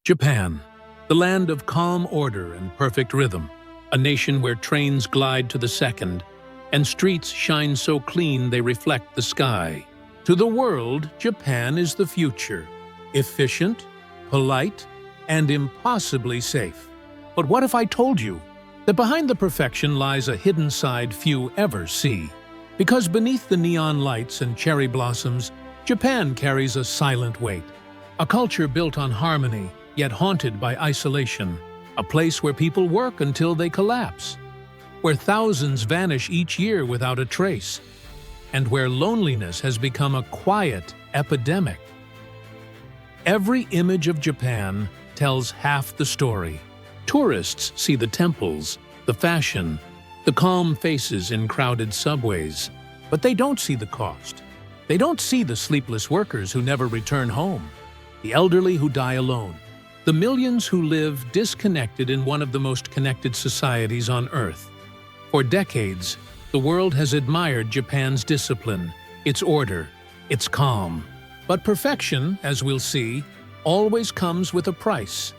Japan, the land of calm order and perfect rhythm, a nation where trains glide to the second and streets shine so clean they reflect the sky. To the world, Japan is the future, efficient, polite, and impossibly safe. But what if I told you that behind the perfection lies a hidden side few ever see? Because beneath the neon lights and cherry blossoms, Japan carries a silent weight. A culture built on harmony, yet haunted by isolation. A place where people work until they collapse. Where thousands vanish each year without a trace. And where loneliness has become a quiet epidemic. Every image of Japan tells half the story. Tourists see the temples, the fashion, the calm faces in crowded subways. But they don't see the cost. They don't see the sleepless workers who never return home. The elderly who die alone. The millions who live disconnected in one of the most connected societies on Earth. For decades, the world has admired Japan's discipline, its order, its calm. But perfection, as we'll see, always comes with a price.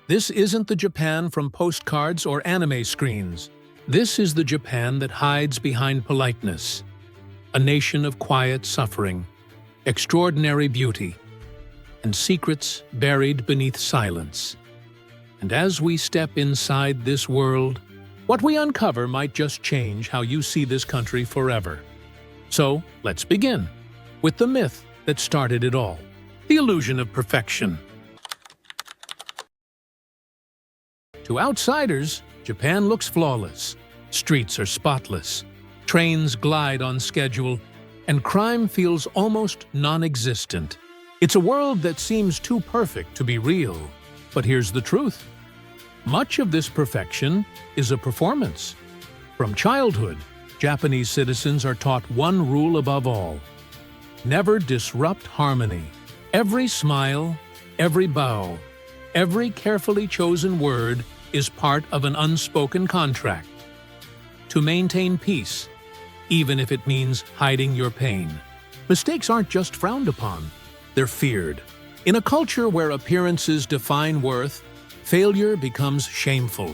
This isn't the Japan from postcards or anime screens. This is the Japan that hides behind politeness. A nation of quiet suffering, extraordinary beauty, and secrets buried beneath silence. And as we step inside this world, what we uncover might just change how you see this country forever. So, let's begin with the myth that started it all, the illusion of perfection. To outsiders, Japan looks flawless. Streets are spotless, trains glide on schedule, and crime feels almost non-existent. It's a world that seems too perfect to be real. But here's the truth. Much of this perfection is a performance. From childhood, Japanese citizens are taught one rule above all. Never disrupt harmony. Every smile, every bow, every carefully chosen word is part of an unspoken contract. To maintain peace, even if it means hiding your pain. Mistakes aren't just frowned upon. They're feared. In a culture where appearances define worth, failure becomes shameful.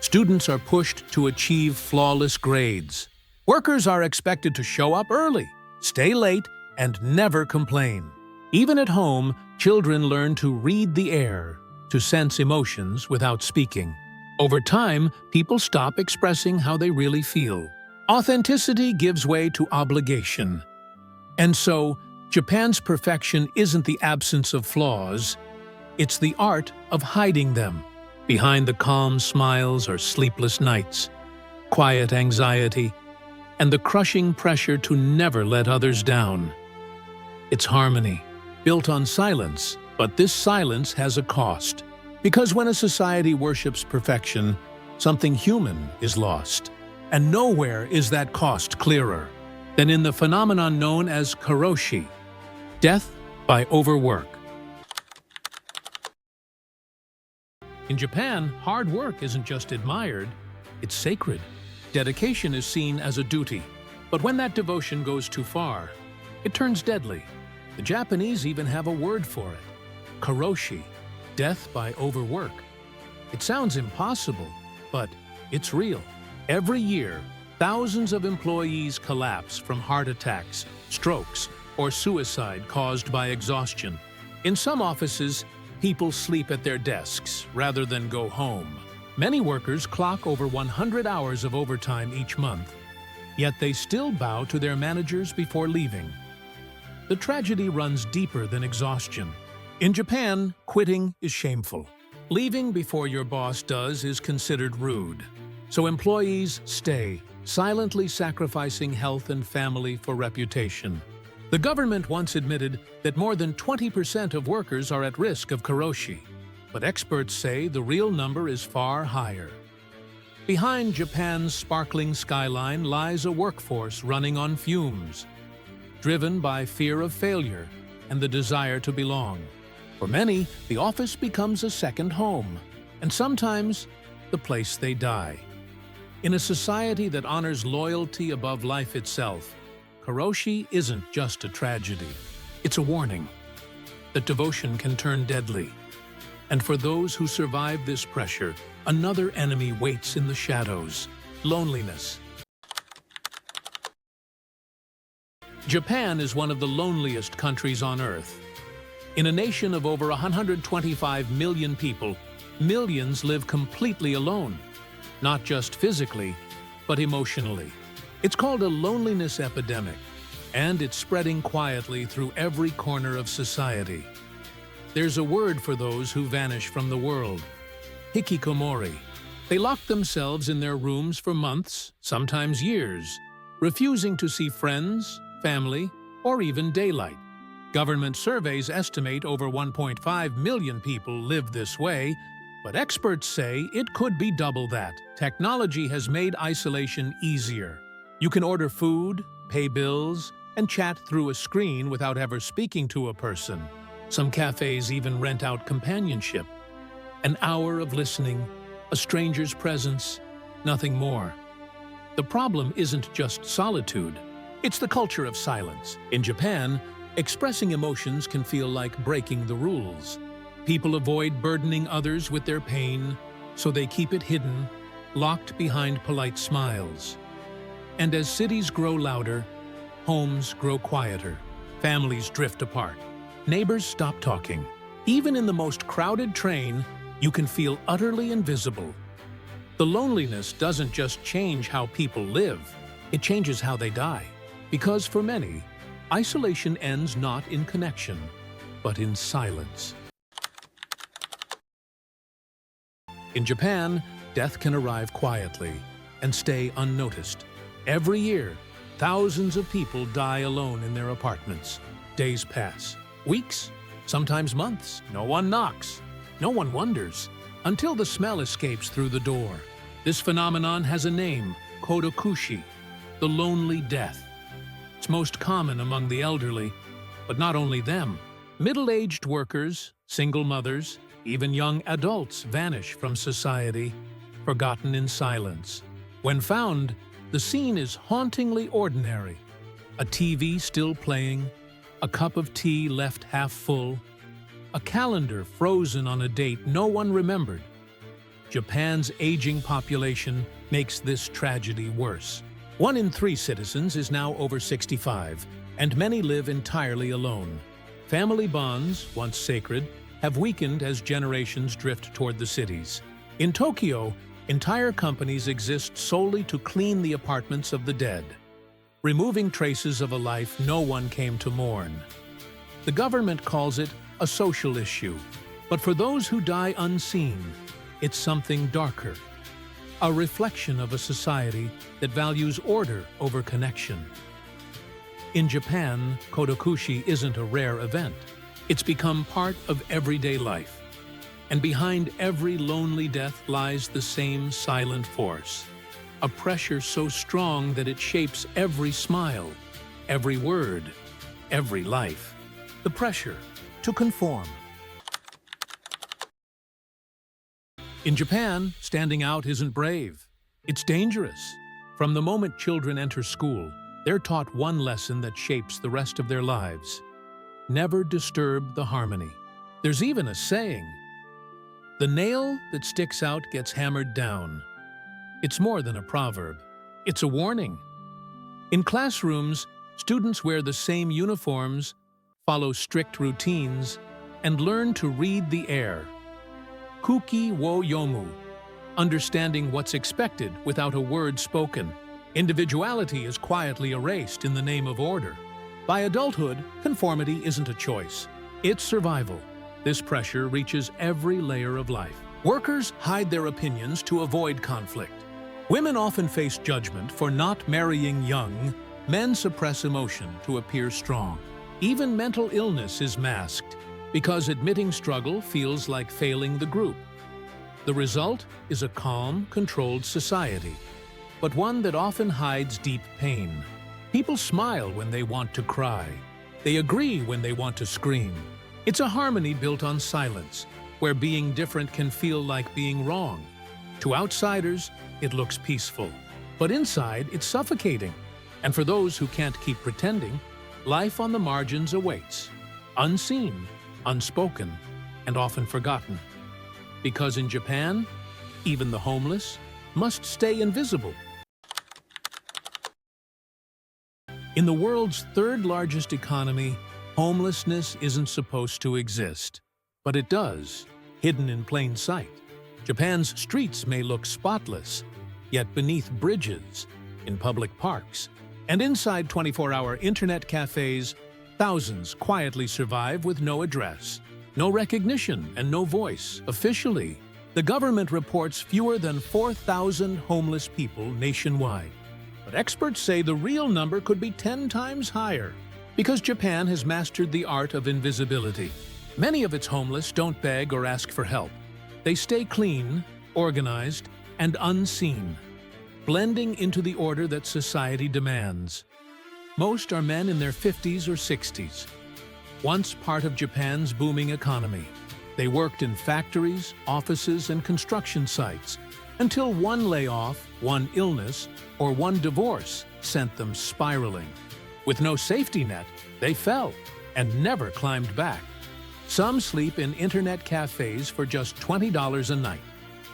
Students are pushed to achieve flawless grades. Workers are expected to show up early, stay late, and never complain. Even at home, children learn to read the air, to sense emotions without speaking. Over time, people stop expressing how they really feel. Authenticity gives way to obligation. And so, Japan's perfection isn't the absence of flaws, it's the art of hiding them. Behind the calm smiles are sleepless nights, quiet anxiety, and the crushing pressure to never let others down. It's harmony, built on silence, but this silence has a cost. Because when a society worships perfection, something human is lost. And nowhere is that cost clearer than in the phenomenon known as Karoshi, death by overwork. In Japan, hard work isn't just admired, it's sacred. Dedication is seen as a duty. But when that devotion goes too far, it turns deadly. The Japanese even have a word for it. Karoshi, death by overwork. It sounds impossible, but it's real. Every year, thousands of employees collapse from heart attacks, strokes, or suicide caused by exhaustion. In some offices, people sleep at their desks rather than go home. Many workers clock over 100 hours of overtime each month, yet they still bow to their managers before leaving. The tragedy runs deeper than exhaustion. In Japan, quitting is shameful. Leaving before your boss does is considered rude. So employees stay, silently sacrificing health and family for reputation. The government once admitted that more than 20% of workers are at risk of Karoshi, but experts say the real number is far higher. Behind Japan's sparkling skyline lies a workforce running on fumes, driven by fear of failure and the desire to belong. For many, the office becomes a second home, and sometimes the place they die. In a society that honors loyalty above life itself, Karoshi isn't just a tragedy. It's a warning that devotion can turn deadly. And for those who survive this pressure, another enemy waits in the shadows: loneliness. Japan is one of the loneliest countries on Earth. In a nation of over 125 million people, millions live completely alone, not just physically, but emotionally. It's called a loneliness epidemic, and it's spreading quietly through every corner of society. There's a word for those who vanish from the world: hikikomori. They lock themselves in their rooms for months, sometimes years, refusing to see friends, family, or even daylight. Government surveys estimate over 1.5 million people live this way, but experts say it could be double that. Technology has made isolation easier. You can order food, pay bills, and chat through a screen without ever speaking to a person. Some cafes even rent out companionship. An hour of listening, a stranger's presence, nothing more. The problem isn't just solitude, it's the culture of silence. In Japan, expressing emotions can feel like breaking the rules. People avoid burdening others with their pain, so they keep it hidden, locked behind polite smiles. And as cities grow louder, homes grow quieter, families drift apart. Neighbors stop talking. Even in the most crowded train, you can feel utterly invisible. The loneliness doesn't just change how people live, it changes how they die. Because for many, isolation ends not in connection, but in silence. In Japan, death can arrive quietly and stay unnoticed. Every year, thousands of people die alone in their apartments. Days pass. Weeks, sometimes months. No one knocks. No one wonders, until the smell escapes through the door. This phenomenon has a name: Kodokushi, the lonely death. It's most common among the elderly, but not only them. Middle-aged workers, single mothers, even young adults vanish from society, forgotten in silence. When found, the scene is hauntingly ordinary. A TV still playing, a cup of tea left half full, a calendar frozen on a date no one remembered. Japan's aging population makes this tragedy worse. 1 in 3 citizens is now over 65, and many live entirely alone. Family bonds, once sacred, have weakened as generations drift toward the cities. In Tokyo, entire companies exist solely to clean the apartments of the dead, removing traces of a life no one came to mourn. The government calls it a social issue, but for those who die unseen, it's something darker, a reflection of a society that values order over connection. In Japan, Kodokushi isn't a rare event. It's become part of everyday life. And behind every lonely death lies the same silent force, a pressure so strong that it shapes every smile, every word, every life. The pressure to conform. In Japan, standing out isn't brave. It's dangerous. From the moment children enter school, they're taught one lesson that shapes the rest of their lives: never disturb the harmony. There's even a saying: the nail that sticks out gets hammered down. It's more than a proverb. It's a warning. In classrooms, students wear the same uniforms, follow strict routines, and learn to read the air. Kuki wo yomu, understanding what's expected without a word spoken. Individuality is quietly erased in the name of order. By adulthood, conformity isn't a choice. It's survival. This pressure reaches every layer of life. Workers hide their opinions to avoid conflict. Women often face judgment for not marrying young. Men suppress emotion to appear strong. Even mental illness is masked, because admitting struggle feels like failing the group. The result is a calm, controlled society, but one that often hides deep pain. People smile when they want to cry. They agree when they want to scream. It's a harmony built on silence, where being different can feel like being wrong. To outsiders, it looks peaceful, but inside it's suffocating. And for those who can't keep pretending, life on the margins awaits, unseen, unspoken, and often forgotten. Because in Japan, even the homeless must stay invisible. In the world's third largest economy, homelessness isn't supposed to exist. But it does, hidden in plain sight. Japan's streets may look spotless, yet beneath bridges, in public parks, and inside 24-hour internet cafes, thousands quietly survive with no address, no recognition, and no voice. Officially, the government reports fewer than 4,000 homeless people nationwide. But experts say the real number could be 10 times higher, because Japan has mastered the art of invisibility. Many of its homeless don't beg or ask for help. They stay clean, organized, and unseen, blending into the order that society demands. Most are men in their 50s or 60s, once part of Japan's booming economy. They worked in factories, offices, and construction sites until one layoff, one illness, or one divorce sent them spiraling. With no safety net, they fell and never climbed back. Some sleep in internet cafes for just $20 a night.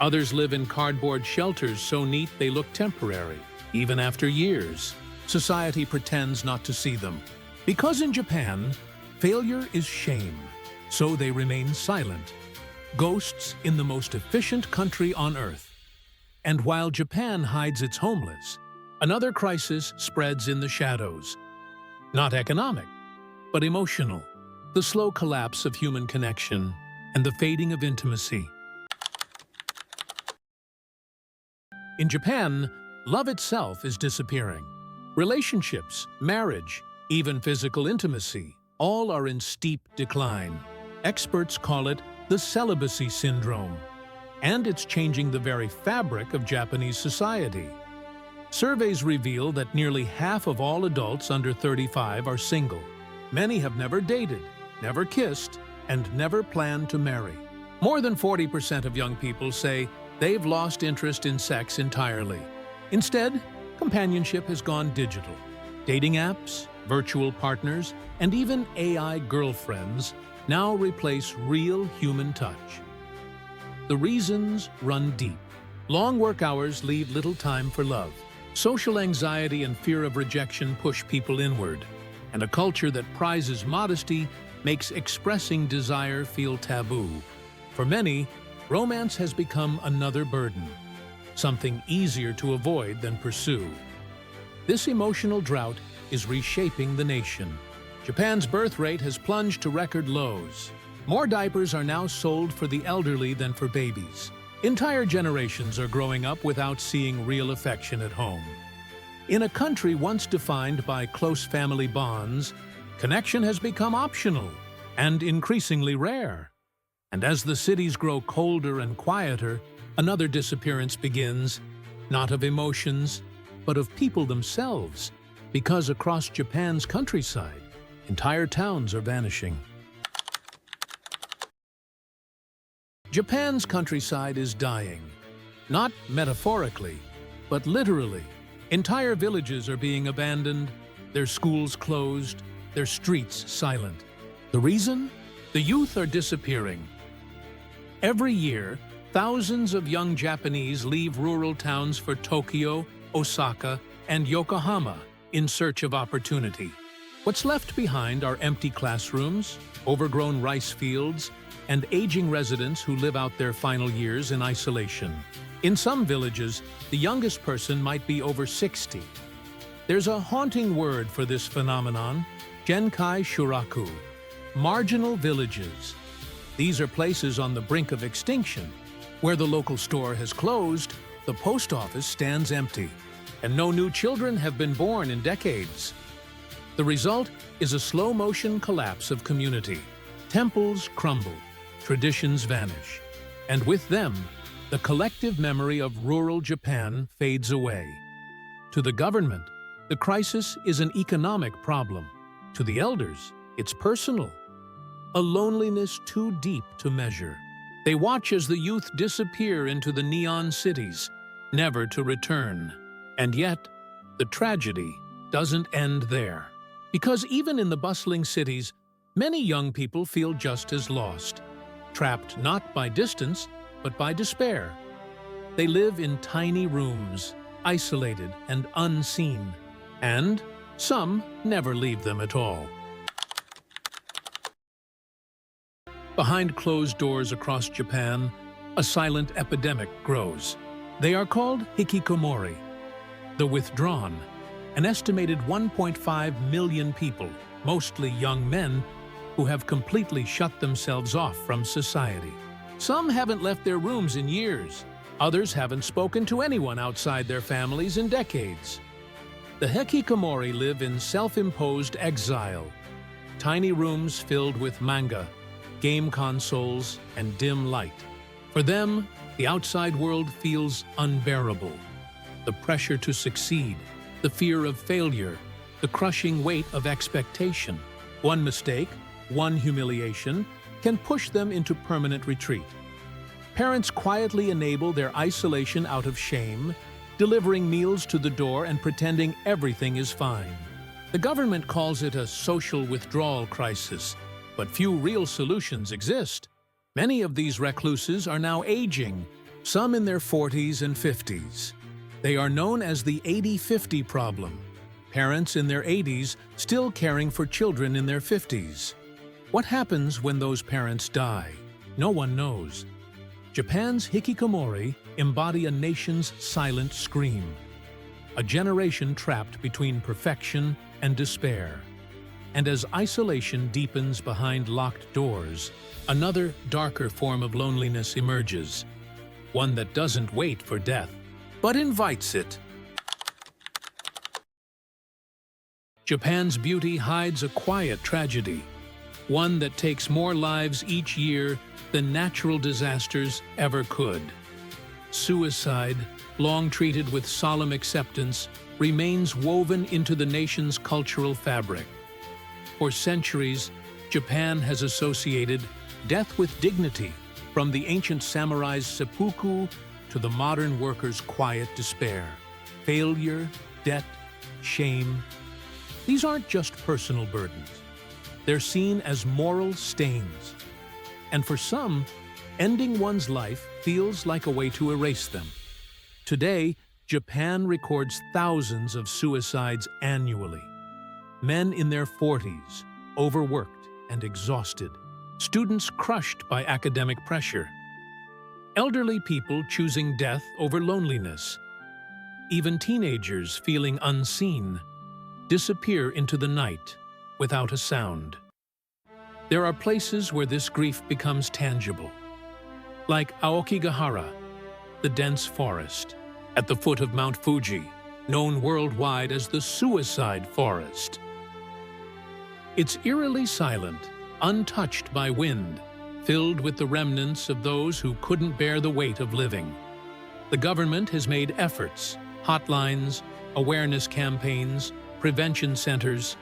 Others live in cardboard shelters so neat they look temporary. Even after years, society pretends not to see them. Because in Japan, failure is shame, so they remain silent. Ghosts in the most efficient country on earth. And while Japan hides its homeless, another crisis spreads in the shadows. Not economic, but emotional. The slow collapse of human connection and the fading of intimacy. In Japan, love itself is disappearing. Relationships, marriage, even physical intimacy, all are in steep decline. Experts call it the celibacy syndrome, and it's changing the very fabric of Japanese society. Surveys reveal that nearly half of all adults under 35 are single. Many have never dated, never kissed, and never planned to marry. More than 40% of young people say they've lost interest in sex entirely. Instead, companionship has gone digital. Dating apps, virtual partners, and even AI girlfriends now replace real human touch. The reasons run deep. Long work hours leave little time for love. Social anxiety and fear of rejection push people inward, and a culture that prizes modesty makes expressing desire feel taboo. For many, romance has become another burden, something easier to avoid than pursue. This emotional drought is reshaping the nation. Japan's birth rate has plunged to record lows. More diapers are now sold for the elderly than for babies. Entire generations are growing up without seeing real affection at home. In a country once defined by close family bonds, connection has become optional and increasingly rare. And as the cities grow colder and quieter, another disappearance begins, not of emotions, but of people themselves, because across Japan's countryside, entire towns are vanishing. Japan's countryside is dying, not metaphorically, but literally. Entire villages are being abandoned, their schools closed, their streets silent. The reason? The youth are disappearing. Every year, thousands of young Japanese leave rural towns for Tokyo, Osaka, and Yokohama in search of opportunity. What's left behind are empty classrooms, overgrown rice fields, and aging residents who live out their final years in isolation. In some villages, the youngest person might be over 60. There's a haunting word for this phenomenon, Genkai Shuraku, marginal villages. These are places on the brink of extinction, where the local store has closed, the post office stands empty, and no new children have been born in decades. The result is a slow-motion collapse of community. Temples crumble, traditions vanish, and with them, the collective memory of rural Japan fades away. To the government, the crisis is an economic problem. To the elders, it's personal. A loneliness too deep to measure. They watch as the youth disappear into the neon cities, never to return. And yet, the tragedy doesn't end there. Because even in the bustling cities, many young people feel just as lost. Trapped not by distance, but by despair. They live in tiny rooms, isolated and unseen, and some never leave them at all. Behind closed doors across Japan, a silent epidemic grows. They are called Hikikomori, the withdrawn, an estimated 1.5 million people, mostly young men, who have completely shut themselves off from society. Some haven't left their rooms in years. Others haven't spoken to anyone outside their families in decades. The Hikikomori live in self-imposed exile, tiny rooms filled with manga, game consoles, and dim light. For them, the outside world feels unbearable. The pressure to succeed, the fear of failure, the crushing weight of expectation. One mistake, one humiliation, can push them into permanent retreat. Parents quietly enable their isolation out of shame, delivering meals to the door and pretending everything is fine. The government calls it a social withdrawal crisis, but few real solutions exist. Many of these recluses are now aging, some in their 40s and 50s. They are known as the 80-50 problem. Parents in their 80s still caring for children in their 50s. What happens when those parents die? No one knows. Japan's Hikikomori embody a nation's silent scream, a generation trapped between perfection and despair. And as isolation deepens behind locked doors, another darker form of loneliness emerges, one that doesn't wait for death, but invites it. Japan's beauty hides a quiet tragedy, one that takes more lives each year than natural disasters ever could. Suicide, long treated with solemn acceptance, remains woven into the nation's cultural fabric. For centuries, Japan has associated death with dignity, from the ancient samurai's seppuku to the modern worker's quiet despair. Failure, debt, shame. These aren't just personal burdens. They're seen as moral stains. And for some, ending one's life feels like a way to erase them. Today, Japan records thousands of suicides annually. Men in their 40s, overworked and exhausted. Students crushed by academic pressure. Elderly people choosing death over loneliness. Even teenagers feeling unseen disappear into the night without a sound. There are places where this grief becomes tangible, like Aokigahara, the dense forest, at the foot of Mount Fuji, known worldwide as the Suicide Forest. It's eerily silent, untouched by wind, filled with the remnants of those who couldn't bear the weight of living. The government has made efforts, hotlines, awareness campaigns, prevention centers.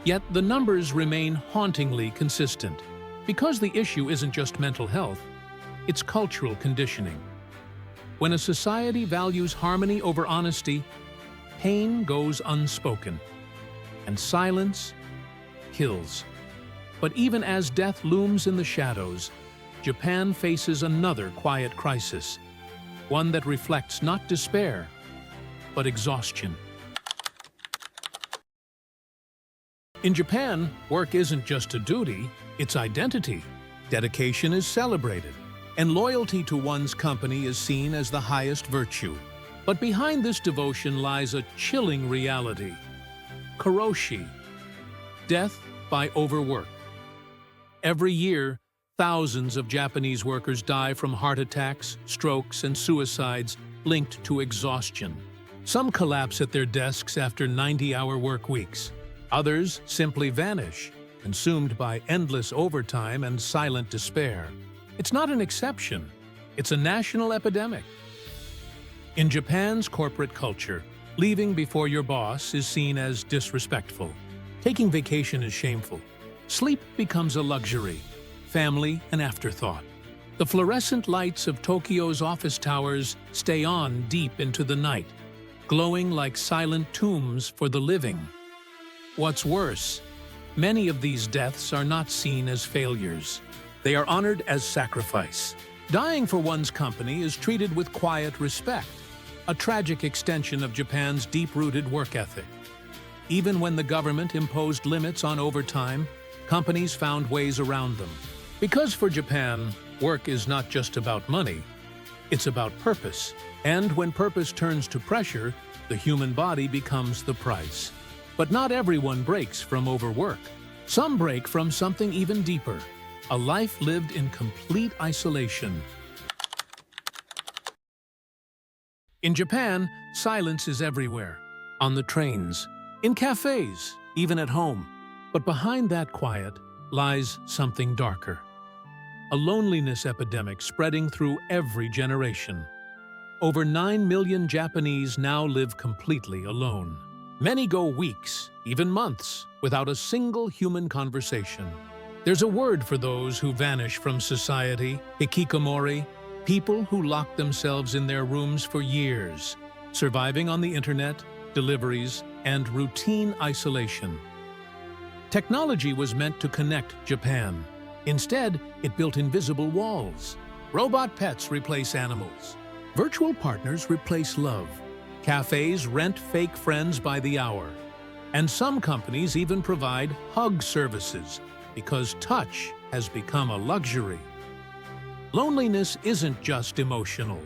Yet the numbers remain hauntingly consistent, because the issue isn't just mental health, it's cultural conditioning. When a society values harmony over honesty, pain goes unspoken, and silence kills. But even as death looms in the shadows, Japan faces another quiet crisis, one that reflects not despair, but exhaustion. In Japan, work isn't just a duty, it's identity. Dedication is celebrated, and loyalty to one's company is seen as the highest virtue. But behind this devotion lies a chilling reality. Karoshi, death by overwork. Every year, thousands of Japanese workers die from heart attacks, strokes, and suicides linked to exhaustion. Some collapse at their desks after 90-hour work weeks. Others simply vanish, consumed by endless overtime and silent despair. It's not an exception. It's a national epidemic. In Japan's corporate culture, leaving before your boss is seen as disrespectful. Taking vacation is shameful. Sleep becomes a luxury, family an afterthought. The fluorescent lights of Tokyo's office towers stay on deep into the night, glowing like silent tombs for the living. What's worse, many of these deaths are not seen as failures. They are honored as sacrifice, Dying for one's company is treated with quiet respect, a tragic extension of Japan's deep-rooted work ethic. Even when the government imposed limits on overtime, companies found ways around them. Because for Japan, work is not just about money, it's about purpose. And when purpose turns to pressure, the human body becomes the price. But not everyone breaks from overwork. Some break from something even deeper, a life lived in complete isolation. In Japan, silence is everywhere. On the trains, in cafes, even at home. But behind that quiet lies something darker. A loneliness epidemic spreading through every generation. Over 9 million Japanese now live completely alone. Many go weeks, even months, without a single human conversation. There's a word for those who vanish from society, Hikikomori, people who lock themselves in their rooms for years, surviving on the internet, deliveries, and routine isolation. Technology was meant to connect Japan. Instead, it built invisible walls. Robot pets replace animals. Virtual partners replace love. Cafes rent fake friends by the hour. And some companies even provide hug services because touch has become a luxury. Loneliness isn't just emotional,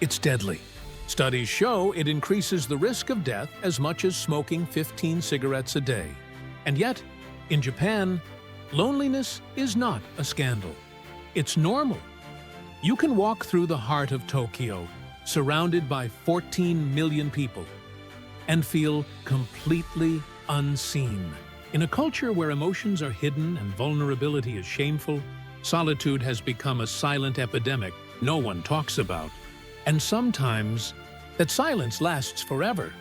it's deadly. Studies show it increases the risk of death as much as smoking 15 cigarettes a day. And yet, in Japan, loneliness is not a scandal. It's normal. You can walk through the heart of Tokyo, surrounded by 14 million people, and feel completely unseen. In a culture where emotions are hidden and vulnerability is shameful, solitude has become a silent epidemic no one talks about. And sometimes, that silence lasts forever.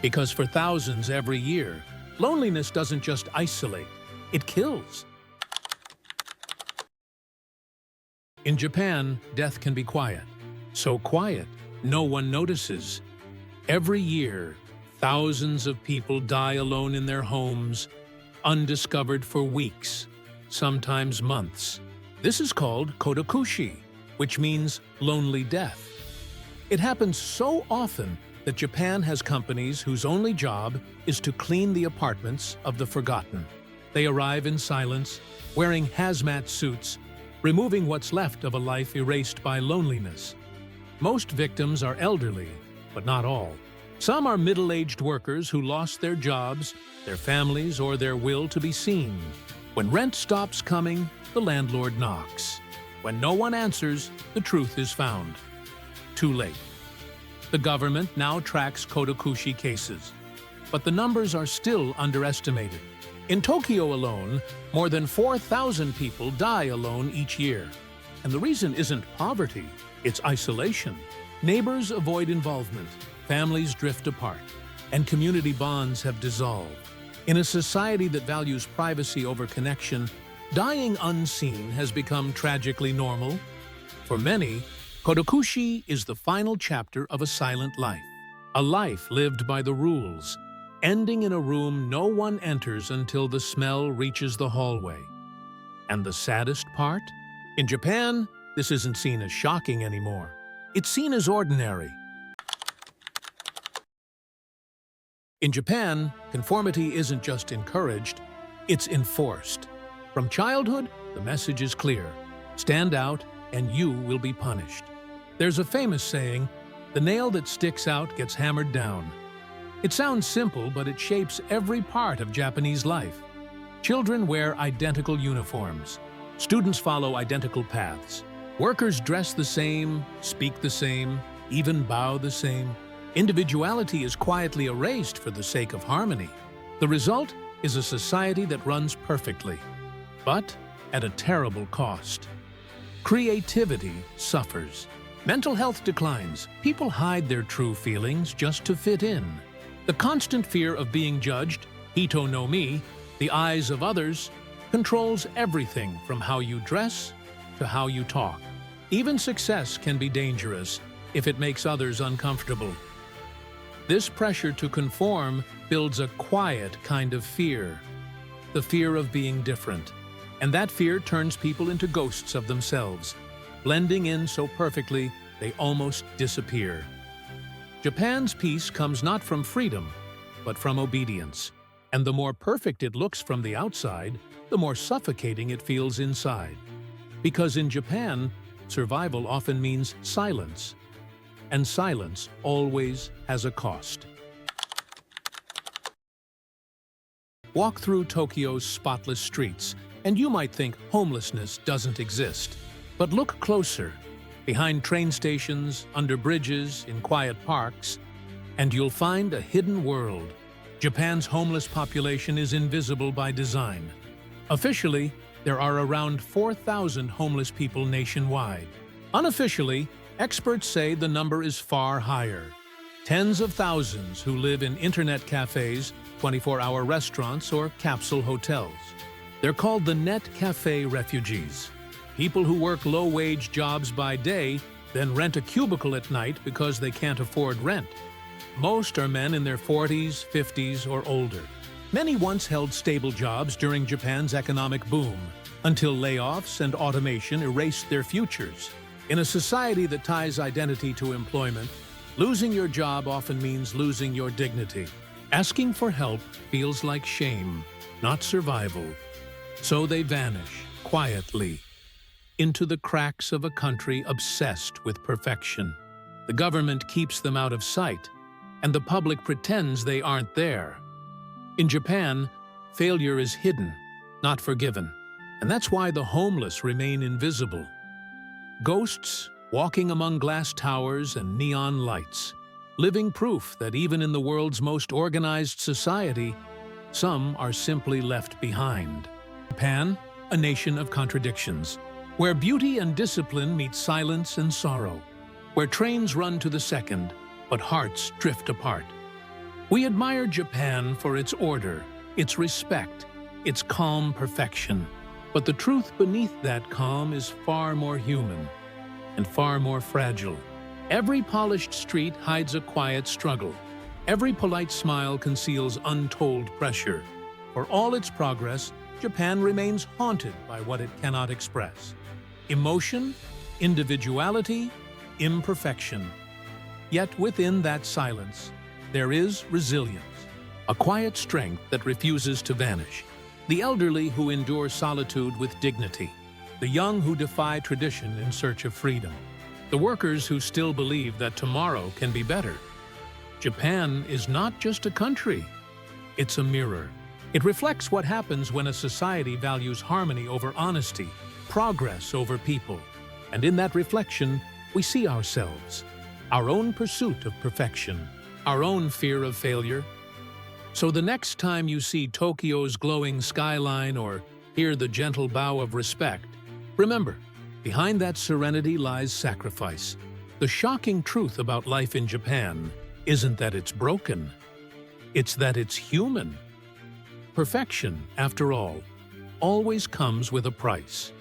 Because for thousands every year, loneliness doesn't just isolate, it kills. In Japan, death can be quiet. So quiet, no one notices. Every year, thousands of people die alone in their homes, undiscovered for weeks, sometimes months. This is called Kodokushi, which means lonely death. It happens so often that Japan has companies whose only job is to clean the apartments of the forgotten. They arrive in silence, wearing hazmat suits, removing what's left of a life erased by loneliness. Most victims are elderly, but not all. Some are middle-aged workers who lost their jobs, their families, or their will to be seen. When rent stops coming, the landlord knocks. When no one answers, the truth is found. Too late. The government now tracks Kodokushi cases, but the numbers are still underestimated. In Tokyo alone, more than 4,000 people die alone each year. And the reason isn't poverty, it's isolation. Neighbors avoid involvement, families drift apart, and community bonds have dissolved. In a society that values privacy over connection, dying unseen has become tragically normal. For many, Kodokushi is the final chapter of a silent life, a life lived by the rules, ending in a room no one enters until the smell reaches the hallway. And the saddest part? In Japan, this isn't seen as shocking anymore. It's seen as ordinary. In Japan, conformity isn't just encouraged, it's enforced. From childhood, the message is clear. Stand out, and you will be punished. There's a famous saying, "The nail that sticks out gets hammered down." It sounds simple, but it shapes every part of Japanese life. Children wear identical uniforms. Students follow identical paths. Workers dress the same, speak the same, even bow the same. Individuality is quietly erased for the sake of harmony. The result is a society that runs perfectly, but at a terrible cost. Creativity suffers. Mental health declines. People hide their true feelings just to fit in. The constant fear of being judged, hito no mi, the eyes of others, controls everything from how you dress to how you talk. Even success can be dangerous if it makes others uncomfortable. This pressure to conform builds a quiet kind of fear, the fear of being different. And that fear turns people into ghosts of themselves. blending in so perfectly they almost disappear. Japan's peace comes not from freedom, but from obedience. And the more perfect it looks from the outside, the more suffocating it feels inside. Because in Japan, survival often means silence, and silence always has a cost. Walk through Tokyo's spotless streets, and you might think homelessness doesn't exist. But look closer, behind train stations, under bridges, in quiet parks, and you'll find a hidden world. Japan's homeless population is invisible by design. Officially, there are around 4,000 homeless people nationwide. Unofficially, experts say the number is far higher. Tens of thousands who live in internet cafes, 24-hour restaurants, or capsule hotels. They're called the net cafe refugees. People who work low-wage jobs by day, then rent a cubicle at night because they can't afford rent. Most are men in their 40s, 50s, or older. Many once held stable jobs during Japan's economic boom, until layoffs and automation erased their futures. In a society that ties identity to employment, losing your job often means losing your dignity. Asking for help feels like shame, not survival. So they vanish, quietly, into the cracks of a country obsessed with perfection. The government keeps them out of sight, and the public pretends they aren't there. In Japan, failure is hidden, not forgiven, and that's why the homeless remain invisible. Ghosts walking among glass towers and neon lights, living proof that even in the world's most organized society, some are simply left behind. Japan, a nation of contradictions, where beauty and discipline meet silence and sorrow, where trains run to the second, but hearts drift apart. We admire Japan for its order, its respect, its calm perfection. But the truth beneath that calm is far more human and far more fragile. Every polished street hides a quiet struggle. Every polite smile conceals untold pressure. For all its progress, Japan remains haunted by what it cannot express. Emotion, individuality, imperfection. Yet within that silence, there is resilience, a quiet strength that refuses to vanish. The elderly who endure solitude with dignity, the young who defy tradition in search of freedom, the workers who still believe that tomorrow can be better. Japan is not just a country, it's a mirror. It reflects what happens when a society values harmony over honesty, progress over people. And in that reflection, we see ourselves, our own pursuit of perfection, our own fear of failure. So the next time you see Tokyo's glowing skyline or hear the gentle bow of respect, remember, behind that serenity lies sacrifice. The shocking truth about life in Japan isn't that it's broken, it's that it's human. Perfection, after all, always comes with a price.